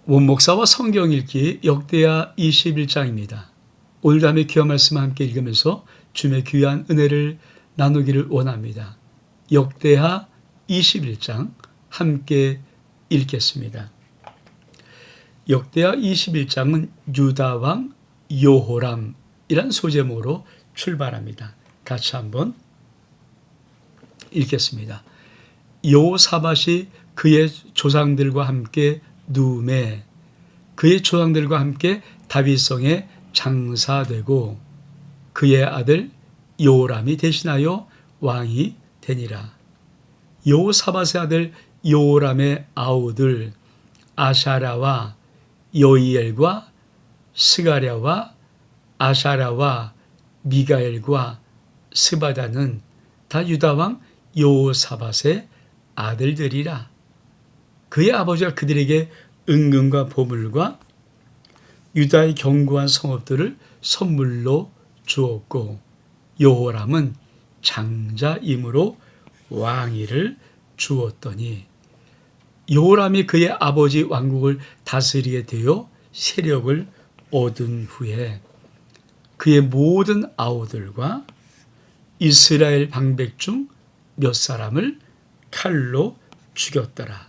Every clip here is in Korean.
원목사와 성경 읽기 역대하 21장입니다. 오늘 밤에 귀한 말씀 함께 읽으면서 주님의 귀한 은혜를 나누기를 원합니다. 역대하 21장 함께 읽겠습니다. 역대하 21장은 유다 왕 여호람이란 소제목으로 출발합니다. 같이 한번 읽겠습니다. 여호사밧이 그의 조상들과 함께 누메 그의 조상들과 함께 다윗성에 장사되고 그의 아들 여호람이 대신하여 왕이 되니라. 여호사밧의 아들 여호람의 아우들 아샤라와 여이엘과 스가랴와 아샤라와 미가엘과 스바다는 다 유다왕 여호사밧의 아들들이라. 그의 아버지가 그들에게 은금과 보물과 유다의 견고한 성읍들을 선물로 주었고 여호람은 장자임으로 왕위를 주었더니 여호람이 그의 아버지 왕국을 다스리게 되어 세력을 얻은 후에 그의 모든 아우들과 이스라엘 방백 중 몇 사람을 칼로 죽였더라.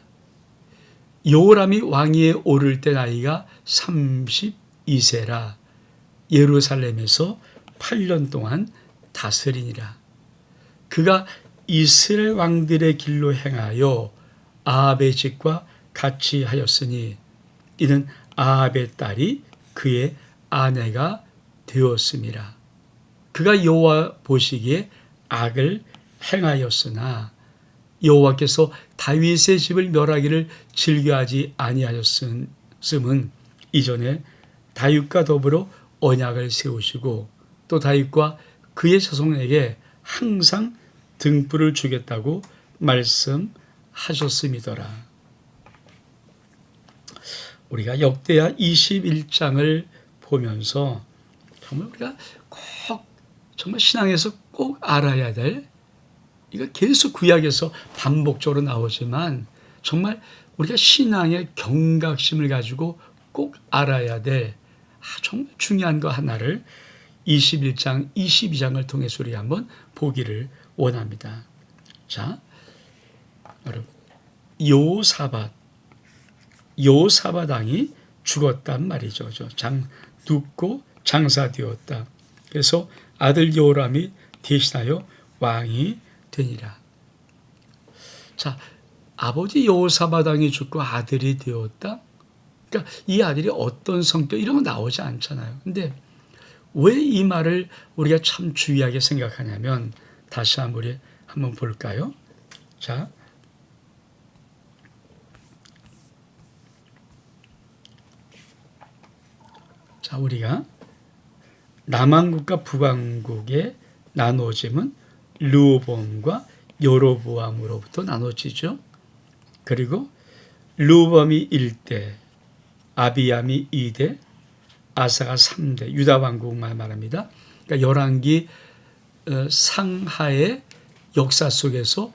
여호람이 왕위에 오를 때 나이가 32세라 예루살렘에서 8년 동안 다스리니라. 그가 이스라엘 왕들의 길로 행하여 아합의 집과 같이 하였으니 이는 아합의 딸이 그의 아내가 되었음이라. 그가 여호와 보시기에 악을 행하였으나 여호와께서 다윗의 집을 멸하기를 즐겨하지 아니하셨음은 이전에 다윗과 더불어 언약을 세우시고 또 다윗과 그의 자손에게 항상 등불을 주겠다고 말씀하셨음이더라. 우리가 역대하 21장을 보면서 정말 우리가 꼭 정말 신앙에서 꼭 알아야 될, 이거 계속 구약에서 반복적으로 나오지만 정말 우리가 신앙의 경각심을 가지고 꼭 알아야 될 정말 중요한 거 하나를 21장, 22장을 통해서 우리가 한번 보기를 원합니다. 자, 여러분, 여호사밧 왕이 죽었단 말이죠. 눕고 장사되었다. 그래서 아들 여호람이 대신하여 왕이 되니라. 자, 아버지 여호사밧 왕이 죽고 아들이 되었다. 그러니까 이 아들이 어떤 성격 이런 거 나오지 않잖아요. 근데 왜 이 말을 우리가 참 주의하게 생각하냐면 다시 한번 볼까요? 자, 우리가 남왕국과 북왕국의 나누어짐은 르호보암과 여로보암으로부터 나눠지죠. 그리고 르호보암이 1대, 아비암이 2대, 아사가 3대, 유다 왕국만 말합니다. 그러니까 열왕기 상하의 역사 속에서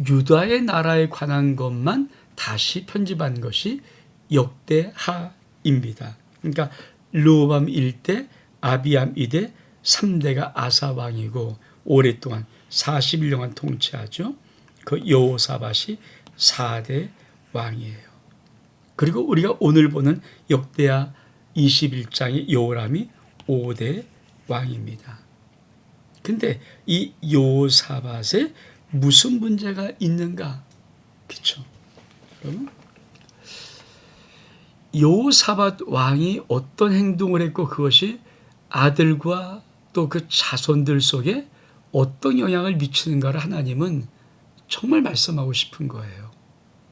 유다의 나라에 관한 것만 다시 편집한 것이 역대하입니다. 그러니까 르호보암 1대, 아비암 2대, 3대가 아사 왕이고 오랫동안 41년간 통치하죠. 그 여호사밧이 4대 왕이에요. 그리고 우리가 오늘 보는 역대하 21장의 여호람이 5대 왕입니다. 근데 이 여호사밧에 무슨 문제가 있는가? 그렇죠? 그러면 여호사밧 왕이 어떤 행동을 했고 그것이 아들과 또 그 자손들 속에 어떤 영향을 미치는가를 하나님은 정말 말씀하고 싶은 거예요.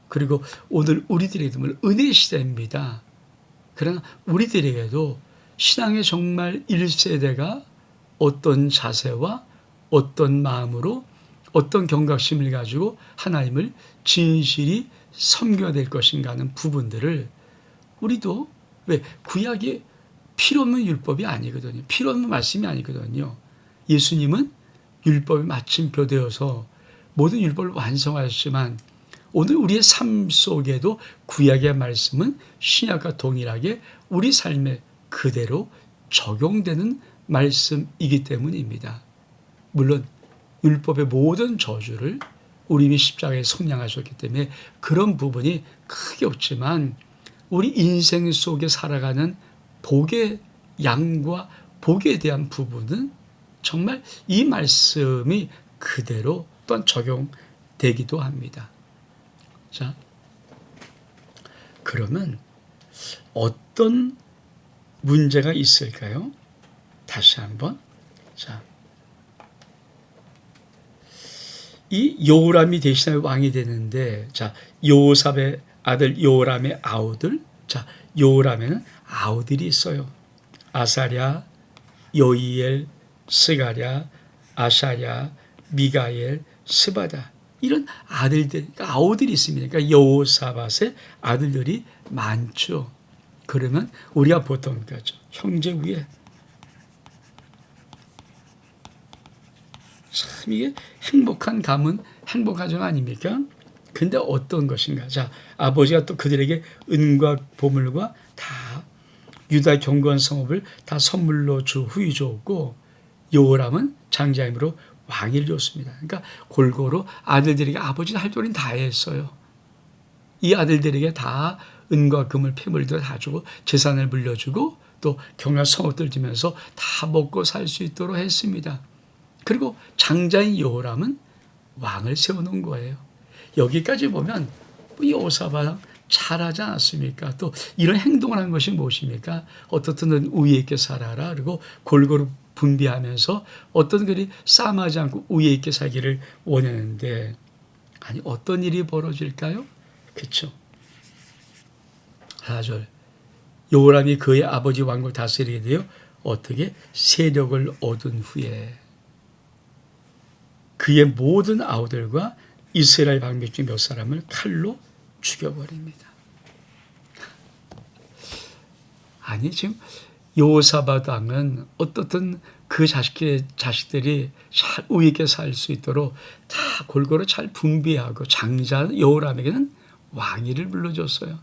그리고 오늘 우리들에게도 은혜 시대입니다. 그러나 우리들에게도 신앙의 정말 1세대가 어떤 자세와 어떤 마음으로 어떤 경각심을 가지고 하나님을 진실이 섬겨야 될 것인가 하는 부분들을 우리도 왜 구약이 필요 없는 율법이 아니거든요. 필요 없는 말씀이 아니거든요. 예수님은 율법의 마침표 되어서 모든 율법을 완성하셨지만 오늘 우리의 삶 속에도 구약의 말씀은 신약과 동일하게 우리 삶에 그대로 적용되는 말씀이기 때문입니다. 물론 율법의 모든 저주를 우리 십자가에 속량하셨기 때문에 그런 부분이 크게 없지만 우리 인생 속에 살아가는 복의 양과 복에 대한 부분은 정말 이 말씀이 그대로 또한 적용되기도 합니다. 자, 그러면 어떤 문제가 있을까요? 다시 한번. 자, 이 여호람이 대신하여 왕이 되는데, 자, 여호삽의 아들 여호람의 아우들. 자, 여호람에는 아우들이 있어요. 아사랴, 여이엘, 스가랴, 아샤랴, 미가엘, 스바다. 이런 아들들, 그러니까 아우들이 있습니다. 그러니까 여호사밧의 아들들이 많죠. 그러면 우리가 보통 그죠, 형제 위에 참 이게 행복한 가문, 행복한 가정 아닙니까? 근데 어떤 것인가? 자, 아버지가 또 그들에게 은과 보물과 다 유다 견고한 성읍을 다 선물로 후히 주었고, 여호람은 장자임으로 왕위를 줬습니다. 그러니까 골고루 아들들에게 아버지는 할 도리는 다 했어요. 이 아들들에게 다 은과 금을 폐물도 다 주고 재산을 물려주고 또 경할 성읍들 주면서 다 먹고 살 수 있도록 했습니다. 그리고 장자인 여호람은 왕을 세워놓은 거예요. 여기까지 보면 여호사밧 잘하지 않았습니까? 또 이런 행동을 한 것이 무엇입니까? 어떻든 우애 있게 살아라. 그리고 골고루 분비하면서 어떤 글이 싸움하지 않고 우애 있게 살기를 원했는데, 아니 어떤 일이 벌어질까요? 그렇죠. 4절 여호람이 그의 아버지 왕국을 다스리게 되어 어떻게 세력을 얻은 후에 그의 모든 아우들과 이스라엘 방백 중 몇 사람을 칼로 죽여버립니다. 아니 지금 여호사밧 왕은 어떻든 그 자식들이 잘 우애 있게 살 수 있도록 다 골고루 잘 분비하고 장자 여호람에게는 왕위를 물려줬어요.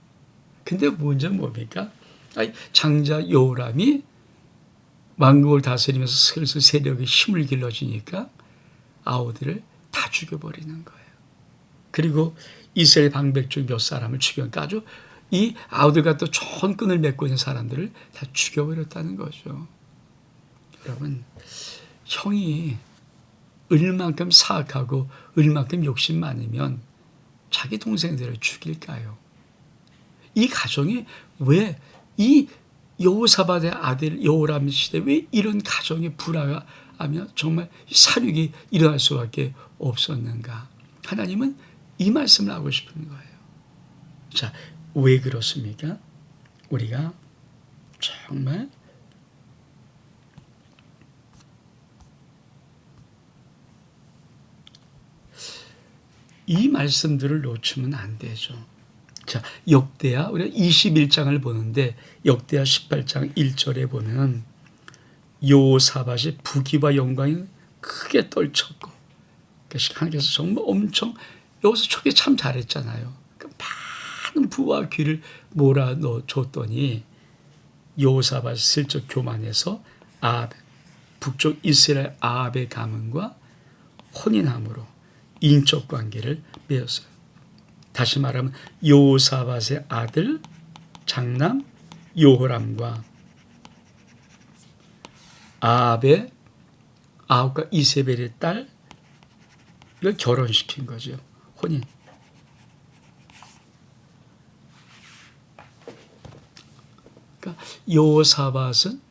근데 문제는 뭡니까? 아니, 장자 여호람이 왕국을 다스리면서 슬슬 세력의 힘을 길러지니까 아우들을 다 죽여버리는 거예요. 그리고 이스라엘 방백 중 몇 사람을 죽여니까 아주 이 아우들과 또 좋은 끈을 맺고 있는 사람들을 다 죽여버렸다는 거죠. 여러분, 형이 얼만큼 사악하고 얼만큼 욕심 많으면 자기 동생들을 죽일까요? 이 가정이 왜 이 여호사밧의 아들 여호람 시대 왜 이런 가정이 불화하며 정말 살육이 일어날 수밖에 없었는가? 하나님은 이 말씀을 하고 싶은 거예요. 자, 왜 그렇습니까? 우리가 정말 이 말씀들을 놓치면 안 되죠. 자, 역대하 우리가 21장을 보는데 역대하 18장 1절에 보면 여호사밧이 부귀와 영광이 크게 떨쳤고, 하나님께서 정말 엄청 여기서 초기에 참 잘했잖아요. 많은 부와 귀를 몰아넣어 줬더니 여호사밧이 슬쩍 교만해서 북쪽 이스라엘 아합의 가문과 혼인함으로 인적 관계를 맺었어요. 다시 말하면 여호사밧의 아들 장남 여호람과 아합과 이세벨의 딸 이걸 결혼시킨 거죠. 혼인. 그러니까 여호사밧은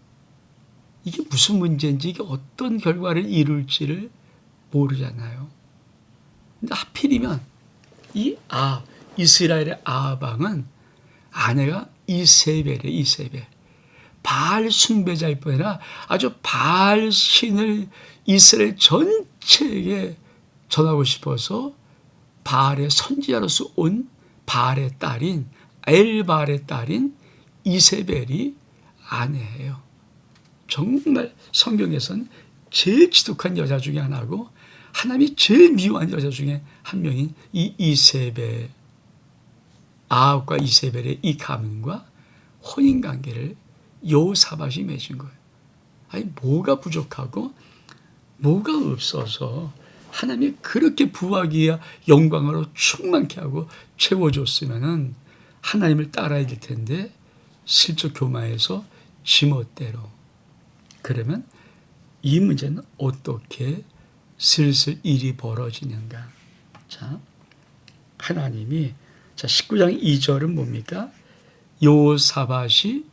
이게 무슨 문제인지 이게 어떤 결과를 이룰지를 모르잖아요. 근데 하필이면 이 이스라엘의 아합 왕은 아내가 이세벨이에요. 이세벨. 바알 숭배자일 뿐 아니라 아주 바알 신을 이스라엘 전체에게 전하고 싶어서 바알의 선지자로서 온 바알의 딸인 엘바알의 딸인 이세벨이 아내예요. 정말 성경에서는 제일 지독한 여자 중에 하나고 하나님이 제일 미워한 여자 중에 한 명인 이 이세벨, 아합과 이세벨의 이 가문과 혼인관계를 여호사밧이 맺은 거예요. 아니 뭐가 부족하고 뭐가 없어서 하나님이 그렇게 부하기야 영광으로 충만케 하고 채워줬으면은 하나님을 따라야 될 텐데 실적 교만해서 지멋대로. 그러면 이 문제는 어떻게 슬슬 일이 벌어지는가? 자, 하나님이 자 19장 2절은 뭡니까? 여호사밧이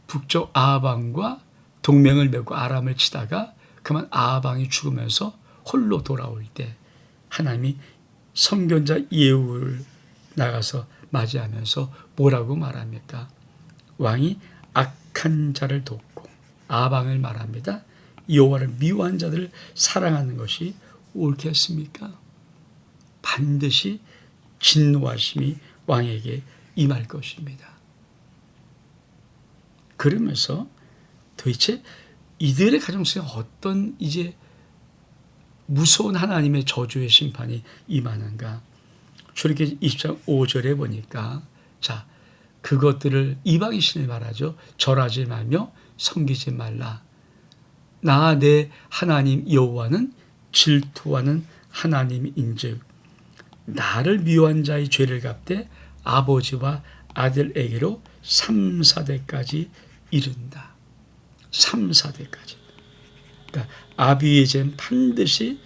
북쪽 아방과 동맹을 맺고 아람을 치다가 그만 아방이 죽으면서 홀로 돌아올 때 하나님이 선견자 예후를 나가서 맞이하면서 뭐라고 말합니까? 왕이 악한 자를 돕고 아방을 말합니다. 여호와를 미워한 자들을 사랑하는 것이 옳겠습니까? 반드시 진노하심이 왕에게 임할 것입니다. 그러면서 도대체 이들의 가정 속에 어떤 이제 무서운 하나님의 저주의 심판이 임하는가? 출애굽기 20장 5절에 보니까 자 그것들을 이방인 신을 말하죠. 절하지 말며 섬기지 말라. 나 내 하나님 여호와는 질투하는 하나님인즉 나를 미워한 자의 죄를 갚되 아버지와 아들에게로 3, 4대까지 이른다. 3, 4대까지. 그러니까 아비의 죄는 반드시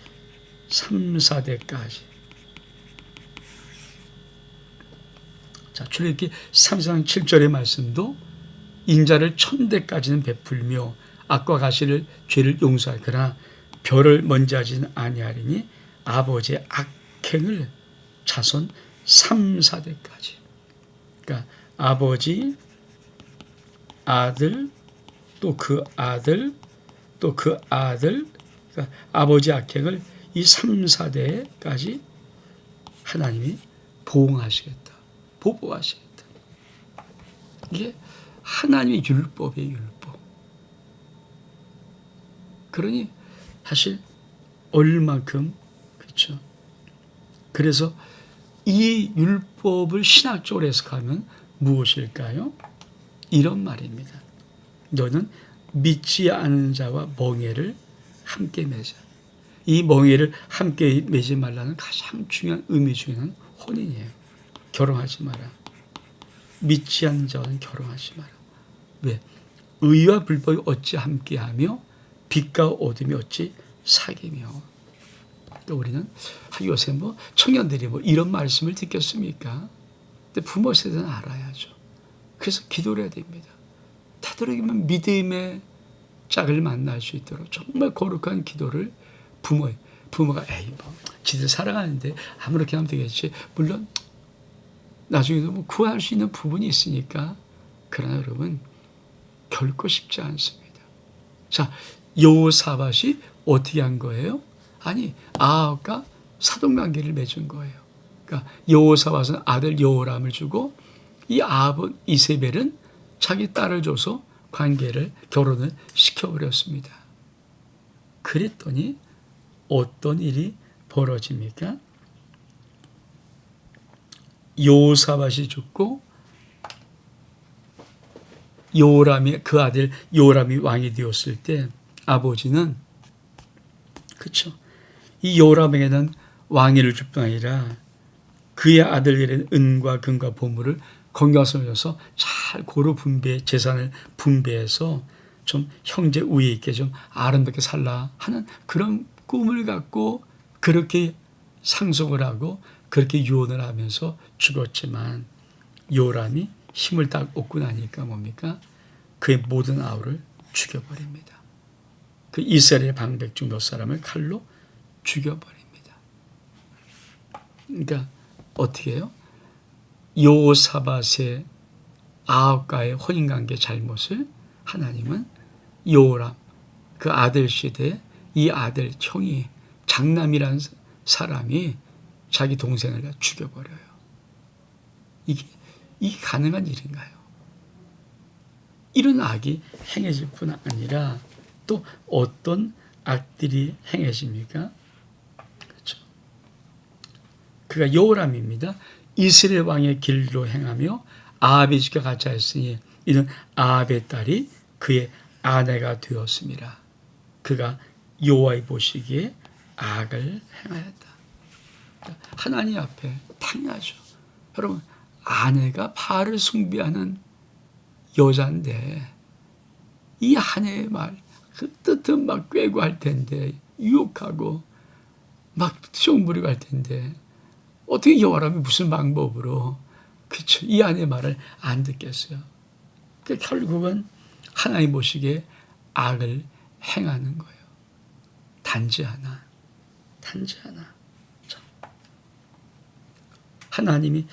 3, 4대까지. 자, 출애굽기 3장 7절의 말씀도 인자를 1000대까지는 베풀며 악과 가시를 죄를 용서할 그러나 별을 먼지하지는 아니하리니 아버지의 악행을 자손 3, 4대까지. 그러니까 아버지, 아들, 또 그 아들, 또 그 아들, 그러니까 아버지 악행을 이 3, 4대까지 하나님이 보응하시겠다. 보복하시겠다. 이게 하나님의 율법이에요, 율법. 그러니 사실 얼만큼 그렇죠. 그래서 이 율법을 신학적으로 해석하면 무엇일까요? 이런 말입니다. 너는 믿지 않은 자와 멍에를 함께 맺어. 이 멍에를 함께 맺지 말라는 가장 중요한 의미 중에는 혼인이에요. 결혼하지 마라. 믿지 않는 자와는 결혼하지 마라. 왜? 의와 불법이 어찌 함께하며 빛과 어둠이 어찌 사귀며. 또 우리는 요새 뭐 청년들이 뭐 이런 말씀을 듣겠습니까? 근데 부모 세대는 알아야죠. 그래서 기도를 해야 됩니다. 되도록이면 믿음의 짝을 만날 수 있도록 정말 거룩한 기도를 부모가 에이 뭐 지들 사랑하는데 아무렇게 하면 되겠지. 물론 나중에도 뭐 구할 수 있는 부분이 있으니까. 그러나 여러분 결코 쉽지 않습니다. 자, 여호사밧이 어떻게 한 거예요? 아니 아합과 사돈관계를 맺은 거예요. 그러니까 여호사밧은 아들 여호람을 주고 이 아합은 이세벨은 자기 딸을 줘서 결혼을 시켜버렸습니다. 그랬더니 어떤 일이 벌어집니까? 여호사밧이 죽고 그 아들 여호람이 왕이 되었을 때 아버지는 그렇죠. 이 여호람에게는 왕위를 줄 뿐 아니라 그의 아들에게는 은과 금과 보물을 건강성해서 잘 고루 재산을 분배해서 좀 형제 우애 있게 좀 아름답게 살라 하는 그런 꿈을 갖고 그렇게 상속을 하고 그렇게 유언을 하면서 죽었지만 요람이 힘을 딱 얻고 나니까 뭡니까? 그의 모든 아우를 죽여버립니다. 그 이스라엘의 방백 중 몇 사람을 칼로 죽여버립니다. 그러니까 어떻게 해요? 여호사밧의 아합과의 혼인관계 잘못을 하나님은 여호람 그 아들 시대에 이 아들 형이 장남이라는 사람이 자기 동생을 죽여버려요. 이게 가능한 일인가요? 이런 악이 행해질 뿐 아니라 또 어떤 악들이 행해집니까? 그가 여호람입니다. 이스라엘 왕의 길로 행하며 아합의 집과 같이 하였으니 이는 아합의 딸이 그의 아내가 되었습니다. 그가 여호와의 보시기에 악을 행하였다. 하나님 앞에 당연하죠. 여러분, 아내가 바알을 숭배하는 여자인데 이 아내의 말, 그 뜻은 막 꾀고 할 텐데, 유혹하고 막 시험 부리고 할 텐데 어떻게 여호람이 무슨 방법으로 그쵸? 이 아내의 말을 안 듣겠어요. 결국은 하나님 보시기에 악을 행하는 거예요. 단지 하나. 하나님이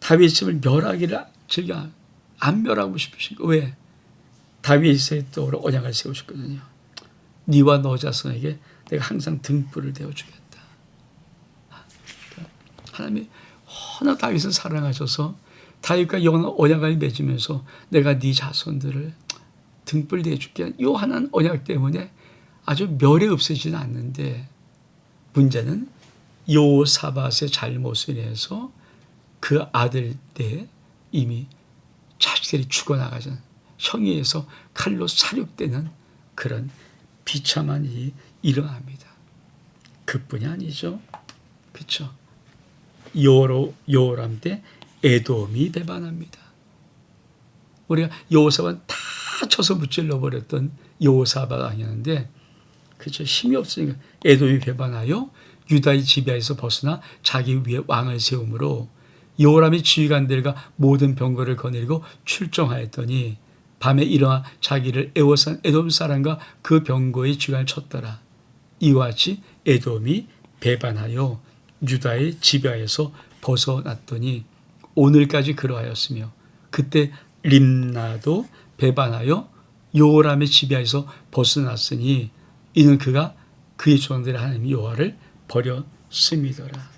다윗의 집을 멸하기를 제가 안 멸하고 싶으신 거. 왜? 다윗의 또 언약을 세우셨거든요. 네와 너 자손에게 내가 항상 등불을 대어주겠다. 하나님이 워낙 다윗을 사랑하셔서 다윗과 영원한 언약을 맺으면서 내가 네 자손들을 등불 대줄게. 이 하나는 언약 때문에 아주 멸에 없애지는 않는데 문제는 여호사밧의 잘못을 인해서 그 아들 때 이미 자식들이 죽어나가잖아요. 형에서 칼로 사륙되는 그런 비참한 일이 일어납니다. 그뿐이 아니죠. 그렇죠. 여호람 때 에돔이 배반합니다. 우리가 여호사밧 다 쳐서 무찔러 버렸던 여호사밧 왕이었는데 그렇죠. 힘이 없으니까 에돔이 배반하여 유다의 지배에서 벗어나 자기 위에 왕을 세우므로 여호람이 지휘관들과 모든 병거를 거느리고 출정하였더니 밤에 일어나 자기를 애워싼 에돔 사람과 그 병거의 지휘관을 쳤더라. 이와 같이 에돔이 배반하여 유다의 지배에서 벗어났더니 오늘까지 그러하였으며 그때 림나도 배반하여 여호람의 지배에서 벗어났으니 이는 그가 그의 조상들의 하나님 여호와를 버렸음이더라.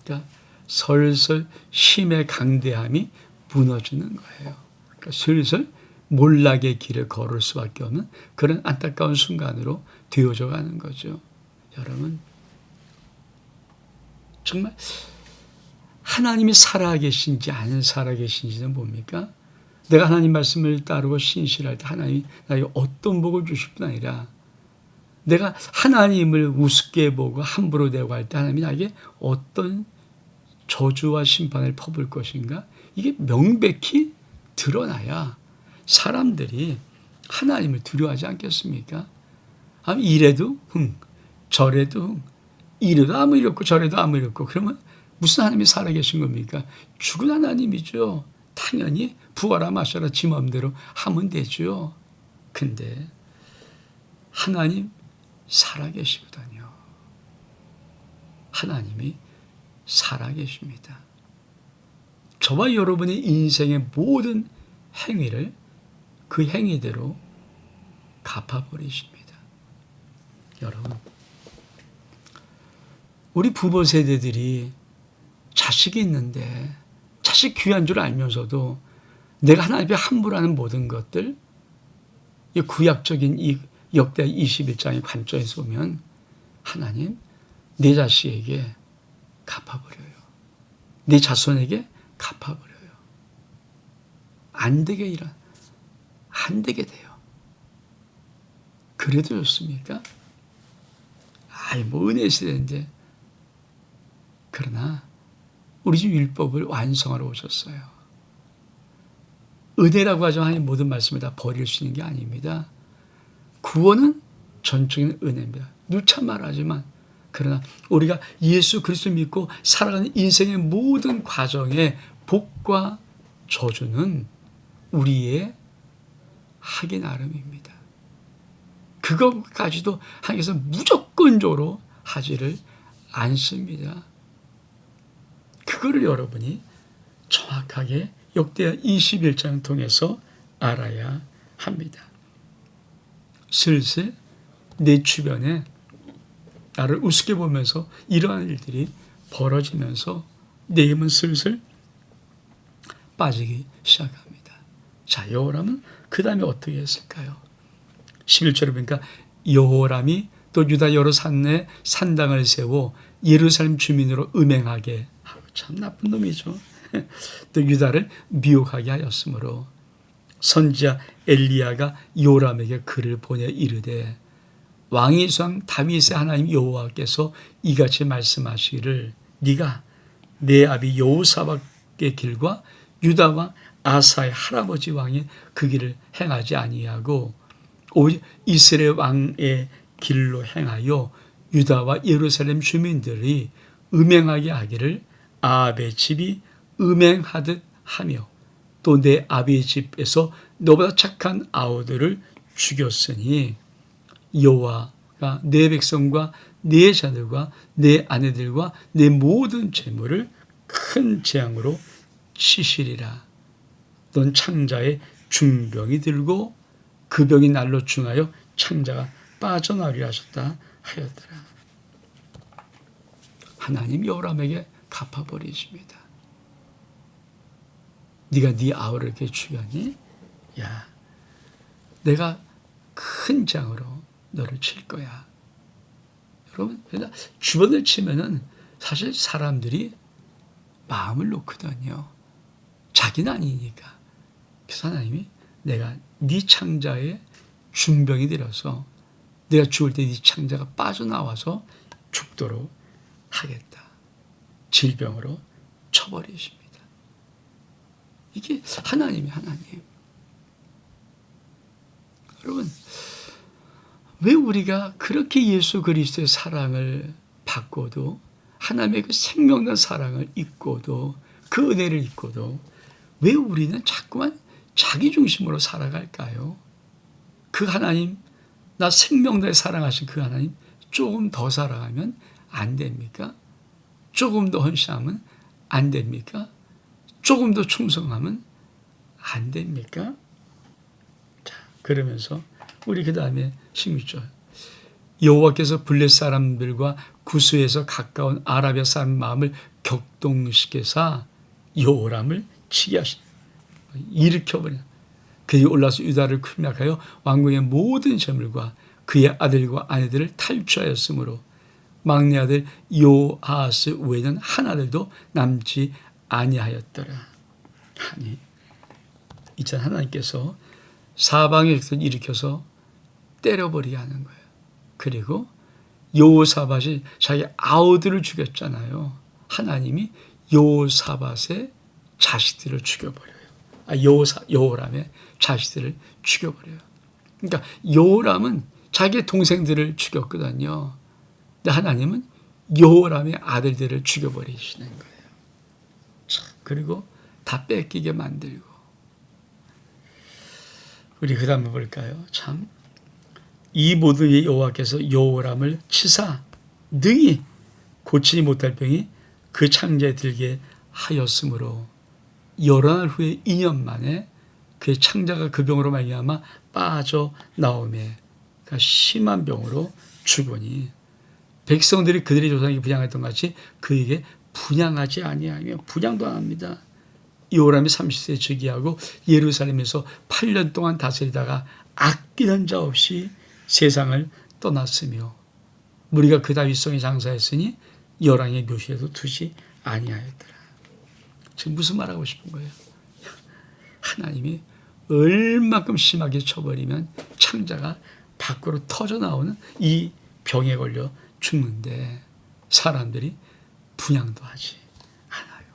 그러니까 슬슬 힘의 강대함이 무너지는 거예요. 그러니까 슬슬 몰락의 길을 걸을 수밖에 없는 그런 안타까운 순간으로 되어져 가는 거죠. 여러분, 정말 하나님이 살아계신지 안 살아계신지는 뭡니까? 내가 하나님 말씀을 따르고 신실할 때 하나님이 나에게 어떤 복을 주실 뿐 아니라 내가 하나님을 우습게 보고 함부로 대고 할 때 하나님이 나에게 어떤 저주와 심판을 퍼부을 것인가? 이게 명백히 드러나야 사람들이 하나님을 두려워하지 않겠습니까? 이래도 저래도 이래도 아무 일 없고 저래도 아무 일 없고 그러면 무슨 하나님이 살아계신 겁니까? 죽은 하나님이죠. 당연히 부어라 마셔라 지 마음대로 하면 되죠. 근데 하나님 살아계시거든요. 하나님이 살아계십니다. 저와 여러분의 인생의 모든 행위를 그 행위대로 갚아버리십니다. 여러분, 우리 부모 세대들이 자식이 있는데 자식 귀한 줄 알면서도 내가 하나님 앞에 함부로 하는 모든 것들, 이 구약적인 이 역대 21장의 관점에서 보면 하나님 내 자식에게 갚아버려요. 내 자손에게 갚아버려요. 안 되게 돼요. 그래도 좋습니까? 은혜 시대인데. 그러나 우리 집 율법을 완성하러 오셨어요. 은혜라고 하지만 하나님 모든 말씀을 다 버릴 수 있는 게 아닙니다. 구원은 전적인 은혜입니다. 누차 말하지만 그러나 우리가 예수 그리스도 믿고 살아가는 인생의 모든 과정의 복과 저주는 우리의 하기 나름입니다. 그것까지도 하나님께서 무조건적으로 하지를 않습니다. 그거를 여러분이 정확하게 역대하 21장을 통해서 알아야 합니다. 슬슬 내 주변에 나를 우습게 보면서 이러한 일들이 벌어지면서 내 힘은 슬슬 빠지기 시작합니다. 자, 여호람은 그 다음에 어떻게 했을까요? 11절에 보니까 여호람이 또 유다 여러 산에 산당을 세워 예루살렘 주민으로 음행하게 하고, 참 나쁜 놈이죠. 또 유다를 미혹하게 하였으므로 선지자 엘리야가 요람에게 글을 보내 이르되 왕의 수왕 다윗의 하나님 여호와께서 이같이 말씀하시기를 네가 내 아비 여호사밧의 길과 유다 왕 아사의 할아버지 왕의 그 길을 행하지 아니하고 오직 이스라엘 왕의 길로 행하여 유다와 예루살렘 주민들이 음행하게 하기를 아합의 집이 음행하듯 하며 또 내 아비의 집에서 너보다 착한 아우들을 죽였으니 여호와가 내 백성과 내 자들과 내 아내들과 내 모든 재물을 큰 재앙으로 치시리라. 넌 창자의 중병이 들고 그 병이 날로 중하여 창자가 빠져나오리라 하셨다 하였더라. 하나님 요람에게 갚아버리십니다. 네가 네 아우를 이렇게 죽였니? 야, 내가 큰 장으로 너를 칠 거야. 여러분, 주번을 치면은 사실 사람들이 마음을 놓거든요. 자기는 아니니까. 그래서 하나님이 내가 네 창자의 중병이 되어서 내가 죽을 때 네 창자가 빠져나와서 죽도록 하겠다. 질병으로 쳐버리십니다. 이게 하나님이 하나님. 여러분, 왜 우리가 그렇게 예수 그리스도의 사랑을 받고도 하나님의 그 생명난 사랑을 잊고도 그 은혜를 잊고도 왜 우리는 자꾸만 자기 중심으로 살아갈까요? 그 하나님, 나 생명나게 사랑하신 그 하나님 조금 더 사랑하면 안 됩니까? 조금 더 헌신하면 안 됩니까? 조금 더 충성하면 안 됩니까? 자, 그러면서 우리 그 다음에 16절 여호와께서 블레 사람들과 구스에서 가까운 아라비아 사람 마음을 격동시켜서 여호람을 치게 하시니 일으켜버려. 그들이 올라서 유다를 침략하여 왕궁의 모든 재물과 그의 아들과 아내들을 탈취하였으므로 막내 아들 요아스 외에는 한 아들도 남지 아니하였더라. 아니, 이제 하나님께서 사방에 일으켜서 때려버리게 하는 거예요. 그리고 여호사밧이 자기 아우들을 죽였잖아요. 하나님이 여호사밧의 자식들을 죽여버려요. 여호람의 자식들을 죽여버려요. 그러니까 여호람은 자기 동생들을 죽였거든요. 근데 하나님은 여호람의 아들들을 죽여버리시는 거예요. 그리고 다 뺏기게 만들고. 우리 그 다음에 볼까요? 참, 이 모든 일 여호와께서 여호람을 치사 능히 고치지 못할 병이 그 창자에 들게 하였으므로 여러 날 후에 2년 만에 그의 창자가 그 병으로 말미암아 빠져나오매 그러니까 심한 병으로 죽으니 백성들이 그들의 조상이 분양했던 같이 그에게 분양하지 아니하며 분양도 안 합니다. 여호람이 30세에 즉위하고 예루살렘에서 8년 동안 다스리다가 아끼는 자 없이 세상을 떠났으며 무리가 그 다윗성에 장사했으니 열왕의 묘실에도 두지 아니하였더라. 지금 무슨 말하고 싶은 거예요? 하나님이 얼만큼 심하게 쳐버리면 창자가 밖으로 터져나오는 이 병에 걸려 죽는데 사람들이 분양도 하지 않아요.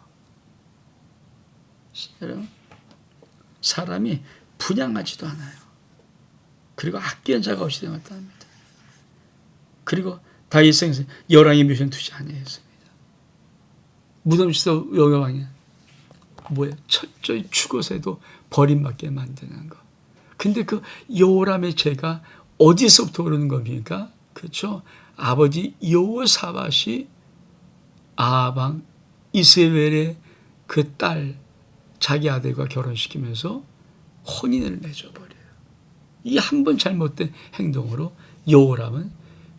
여러분, 사람이 분양하지도 않아요. 그리고 아끼는 자가 없이 되었다 합니다. 그리고 다윗성에서 열왕의 묘실에 두지 아니하였습니다. 무덤에서 여호왕이 뭐예요? 철저히 죽어서도 버림받게 만드는 거. 근데 그 여호람의 죄가 어디서부터 오르는 겁니까? 그렇죠? 아버지 여호사밧이 아방 이스라엘의 그 딸 자기 아들과 결혼시키면서 혼인을 맺어버려요. 이 한 번 잘못된 행동으로 여호람은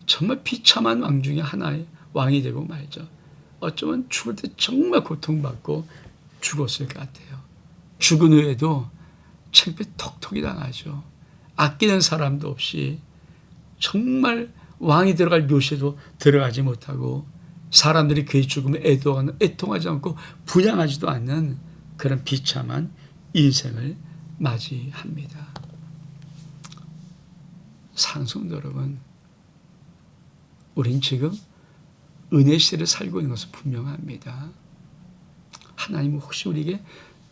정말 비참한 왕 중에 하나의 왕이 되고 말죠. 어쩌면 죽을 때 정말 고통받고 죽었을 것 같아요. 죽은 후에도 창피에 톡톡이 당하죠. 아끼는 사람도 없이 정말 왕이 들어갈 묘실에도 들어가지 못하고 사람들이 그의 죽음에 애통하지 않고 분양하지도 않는 그런 비참한 인생을 맞이합니다. 사랑성도 여러분, 우린 지금 은혜 시대를 살고 있는 것은 분명합니다. 하나님은 혹시 우리에게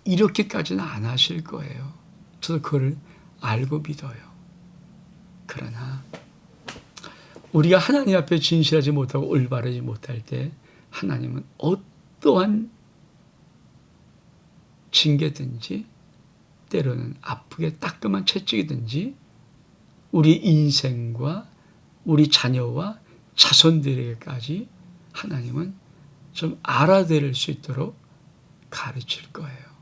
이렇게까지는 안 하실 거예요. 저도 그걸 알고 믿어요. 그러나 우리가 하나님 앞에 진실하지 못하고 올바르지 못할 때 하나님은 어떠한 징계든지 때로는 아프게 따끔한 채찍이든지 우리 인생과 우리 자녀와 자손들에게까지 하나님은 좀 알아들을 수 있도록 가르칠 거예요.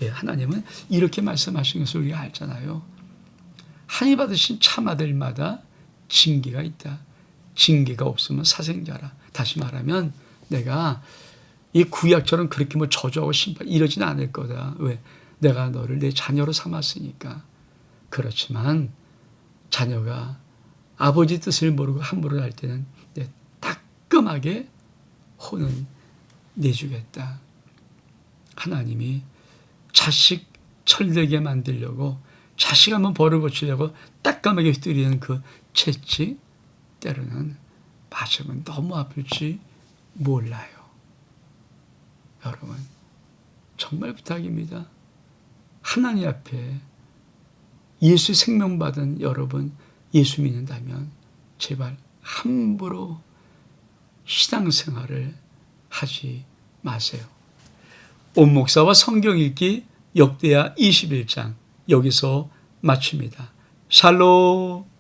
예, 하나님은 이렇게 말씀하신 것을 우리가 알잖아요. 하나님 받으신 참아들마다 징계가 있다. 징계가 없으면 사생자라. 다시 말하면 내가 이 구약처럼 그렇게 뭐 저주하고 심판 이러진 않을 거다. 왜? 내가 너를 내 자녀로 삼았으니까. 그렇지만 자녀가 아버지 뜻을 모르고 함부로 할 때는 따끔하게 혼은 내주겠다. 하나님이 자식 철들게 만들려고 자식 한번 벌을 고치려고 따끔하게 휘두르는 그 채찍 때로는 맞으면 너무 아플지 몰라요. 여러분 정말 부탁입니다. 하나님 앞에 예수 생명 받은 여러분 예수 믿는다면 제발 함부로 신앙생활을 하지 마세요. 온 목사와 성경 읽기 역대하 21장 여기서 마칩니다. 샬롬.